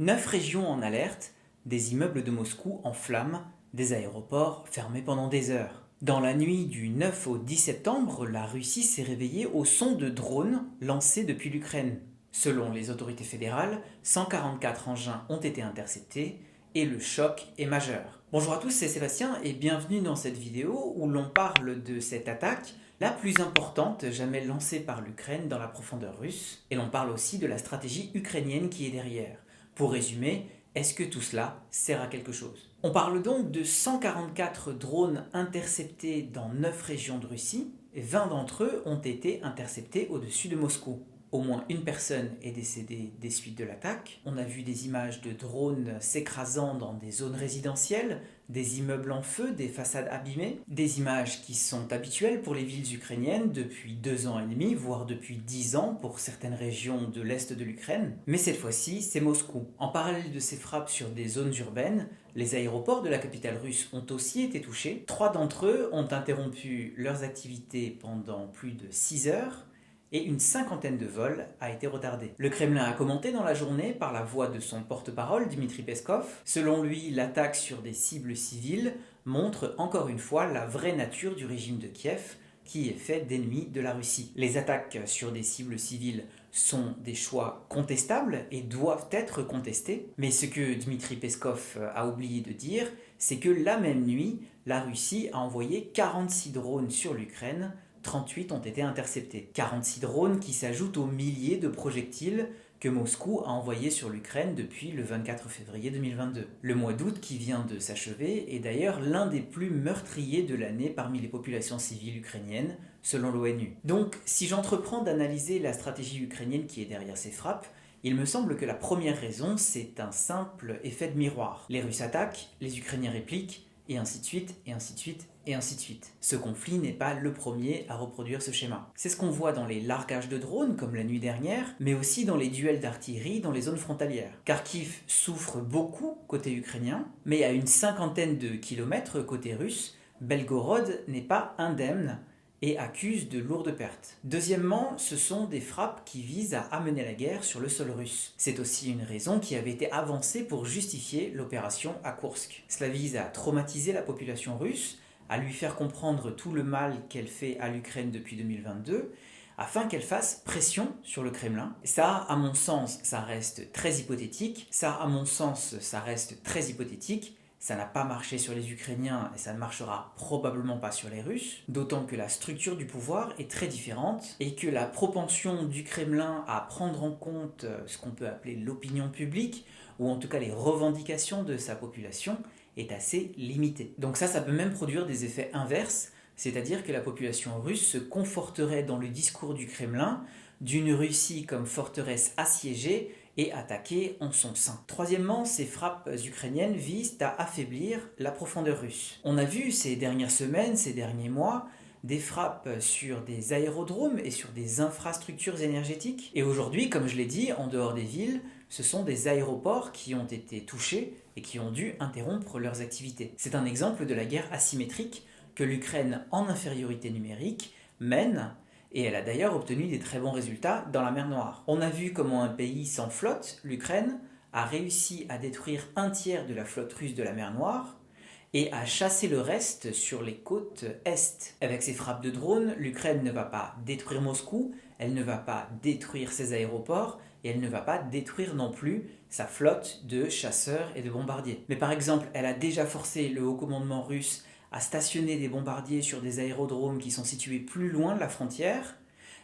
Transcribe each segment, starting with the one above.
9 régions en alerte, des immeubles de Moscou en flammes, des aéroports fermés pendant des heures. Dans la nuit du 9 au 10 septembre, la Russie s'est réveillée au son de drones lancés depuis l'Ukraine. Selon les autorités fédérales, 144 engins ont été interceptés et le choc est majeur. Bonjour à tous, c'est Sébastien et bienvenue dans cette vidéo où l'on parle de cette attaque la plus importante jamais lancée par l'Ukraine dans la profondeur russe, et l'on parle aussi de la stratégie ukrainienne qui est derrière. Pour résumer, est-ce que tout cela sert à quelque chose? On parle donc de 144 drones interceptés dans 9 régions de Russie, et 20 d'entre eux ont été interceptés au-dessus de Moscou. Au moins une personne est décédée des suites de l'attaque. On a vu des images de drones s'écrasant dans des zones résidentielles, des immeubles en feu, des façades abîmées, des images qui sont habituelles pour les villes ukrainiennes depuis 2 ans et demi, voire depuis 10 ans pour certaines régions de l'est de l'Ukraine. Mais cette fois-ci, c'est Moscou. En parallèle de ces frappes sur des zones urbaines, les aéroports de la capitale russe ont aussi été touchés. 3 d'entre eux ont interrompu leurs activités pendant plus de 6 heures, et une cinquantaine de vols a été retardée. Le Kremlin a commenté dans la journée par la voix de son porte-parole, Dmitri Peskov. Selon lui, l'attaque sur des cibles civiles montre encore une fois la vraie nature du régime de Kiev, qui est fait d'ennemis de la Russie. Les attaques sur des cibles civiles sont des choix contestables et doivent être contestés. Mais ce que Dmitri Peskov a oublié de dire, c'est que la même nuit, la Russie a envoyé 46 drones sur l'Ukraine. 38 ont été interceptés. 46 drones qui s'ajoutent aux milliers de projectiles que Moscou a envoyés sur l'Ukraine depuis le 24 février 2022. Le mois d'août qui vient de s'achever est d'ailleurs l'un des plus meurtriers de l'année parmi les populations civiles ukrainiennes, selon l'ONU. Donc, si j'entreprends d'analyser la stratégie ukrainienne qui est derrière ces frappes, il me semble que la première raison, c'est un simple effet de miroir. Les Russes attaquent, les Ukrainiens répliquent, et ainsi de suite, et ainsi de suite, et ainsi de suite. Ce conflit n'est pas le premier à reproduire ce schéma. C'est ce qu'on voit dans les largages de drones, comme la nuit dernière, mais aussi dans les duels d'artillerie dans les zones frontalières. Kharkiv souffre beaucoup côté ukrainien, mais à une cinquantaine de kilomètres côté russe, Belgorod n'est pas indemne et accuse de lourdes pertes. Deuxièmement, ce sont des frappes qui visent à amener la guerre sur le sol russe. C'est aussi une raison qui avait été avancée pour justifier l'opération à Koursk. Cela vise à traumatiser la population russe, à lui faire comprendre tout le mal qu'elle fait à l'Ukraine depuis 2022, afin qu'elle fasse pression sur le Kremlin. Ça, à mon sens, ça reste très hypothétique. Ça n'a pas marché sur les Ukrainiens et ça ne marchera probablement pas sur les Russes, d'autant que la structure du pouvoir est très différente et que la propension du Kremlin à prendre en compte ce qu'on peut appeler l'opinion publique, ou en tout cas les revendications de sa population, est assez limitée. Donc ça peut même produire des effets inverses, c'est-à-dire que la population russe se conforterait dans le discours du Kremlin d'une Russie comme forteresse assiégée et attaquée en son sein. Troisièmement, ces frappes ukrainiennes visent à affaiblir la profondeur russe. On a vu ces dernières semaines, ces derniers mois, des frappes sur des aérodromes et sur des infrastructures énergétiques. Et aujourd'hui, comme je l'ai dit, en dehors des villes, ce sont des aéroports qui ont été touchés et qui ont dû interrompre leurs activités. C'est un exemple de la guerre asymétrique que l'Ukraine, en infériorité numérique, mène, et elle a d'ailleurs obtenu des très bons résultats dans la mer Noire. On a vu comment un pays sans flotte, l'Ukraine, a réussi à détruire un tiers de la flotte russe de la mer Noire et à chasser le reste sur les côtes est. Avec ses frappes de drones, l'Ukraine ne va pas détruire Moscou, elle ne va pas détruire ses aéroports, et elle ne va pas détruire non plus sa flotte de chasseurs et de bombardiers. Mais par exemple, elle a déjà forcé le haut commandement russe à stationner des bombardiers sur des aérodromes qui sont situés plus loin de la frontière,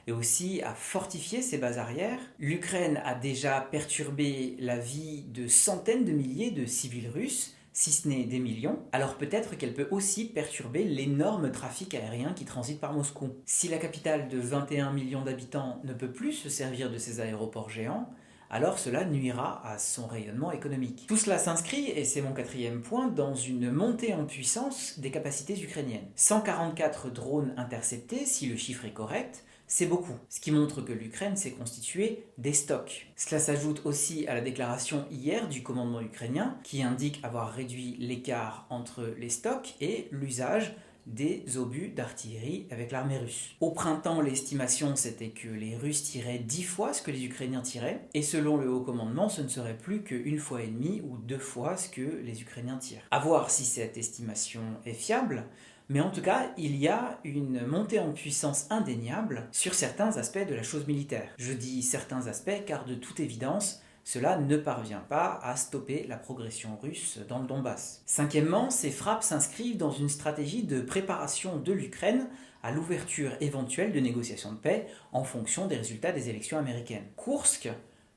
et aussi à fortifier ses bases arrières. L'Ukraine a déjà perturbé la vie de centaines de milliers de civils russes, si ce n'est des millions, alors peut-être qu'elle peut aussi perturber l'énorme trafic aérien qui transite par Moscou. Si la capitale de 21 millions d'habitants ne peut plus se servir de ces aéroports géants, alors cela nuira à son rayonnement économique. Tout cela s'inscrit, et c'est mon quatrième point, dans une montée en puissance des capacités ukrainiennes. 144 drones interceptés, si le chiffre est correct, c'est beaucoup, ce qui montre que l'Ukraine s'est constituée des stocks. Cela s'ajoute aussi à la déclaration hier du commandement ukrainien qui indique avoir réduit l'écart entre les stocks et l'usage des obus d'artillerie avec l'armée russe. Au printemps, l'estimation c'était que les Russes tiraient 10 fois ce que les Ukrainiens tiraient, et selon le haut commandement, ce ne serait plus qu'une fois et demie ou 2 fois ce que les Ukrainiens tirent. À voir si cette estimation est fiable, mais en tout cas, il y a une montée en puissance indéniable sur certains aspects de la chose militaire. Je dis certains aspects car de toute évidence, cela ne parvient pas à stopper la progression russe dans le Donbass. Cinquièmement, ces frappes s'inscrivent dans une stratégie de préparation de l'Ukraine à l'ouverture éventuelle de négociations de paix en fonction des résultats des élections américaines. Kursk,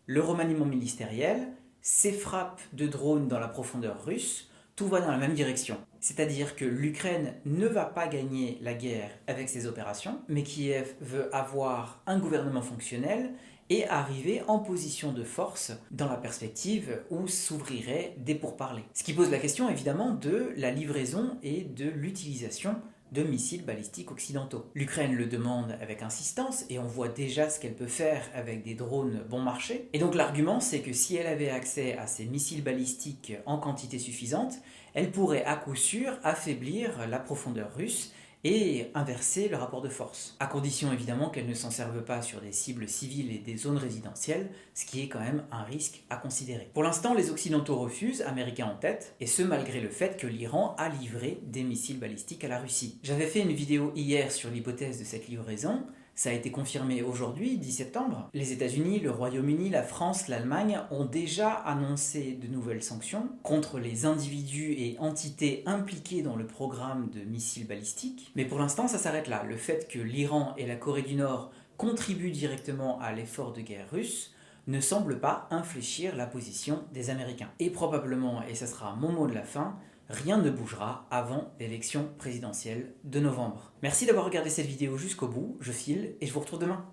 le remaniement ministériel, ces frappes de drones dans la profondeur russe, tout va dans la même direction. C'est-à-dire que l'Ukraine ne va pas gagner la guerre avec ses opérations, mais Kiev veut avoir un gouvernement fonctionnel et arriver en position de force dans la perspective où s'ouvriraient des pourparlers. Ce qui pose la question évidemment de la livraison et de l'utilisation de missiles balistiques occidentaux. L'Ukraine le demande avec insistance et on voit déjà ce qu'elle peut faire avec des drones bon marché. Et donc l'argument c'est que si elle avait accès à ces missiles balistiques en quantité suffisante, elle pourrait à coup sûr affaiblir la profondeur russe et inverser le rapport de force. À condition évidemment qu'elle ne s'en serve pas sur des cibles civiles et des zones résidentielles, ce qui est quand même un risque à considérer. Pour l'instant, les Occidentaux refusent, Américains en tête, et ce malgré le fait que l'Iran a livré des missiles balistiques à la Russie. J'avais fait une vidéo hier sur l'hypothèse de cette livraison. Ça a été confirmé aujourd'hui, 10 septembre. Les États-Unis, le Royaume-Uni, la France, l'Allemagne ont déjà annoncé de nouvelles sanctions contre les individus et entités impliqués dans le programme de missiles balistiques. Mais pour l'instant, ça s'arrête là. Le fait que l'Iran et la Corée du Nord contribuent directement à l'effort de guerre russe ne semble pas infléchir la position des Américains. Et probablement, et ça sera mon mot de la fin, rien ne bougera avant l'élection présidentielle de novembre. Merci d'avoir regardé cette vidéo jusqu'au bout, je file et je vous retrouve demain.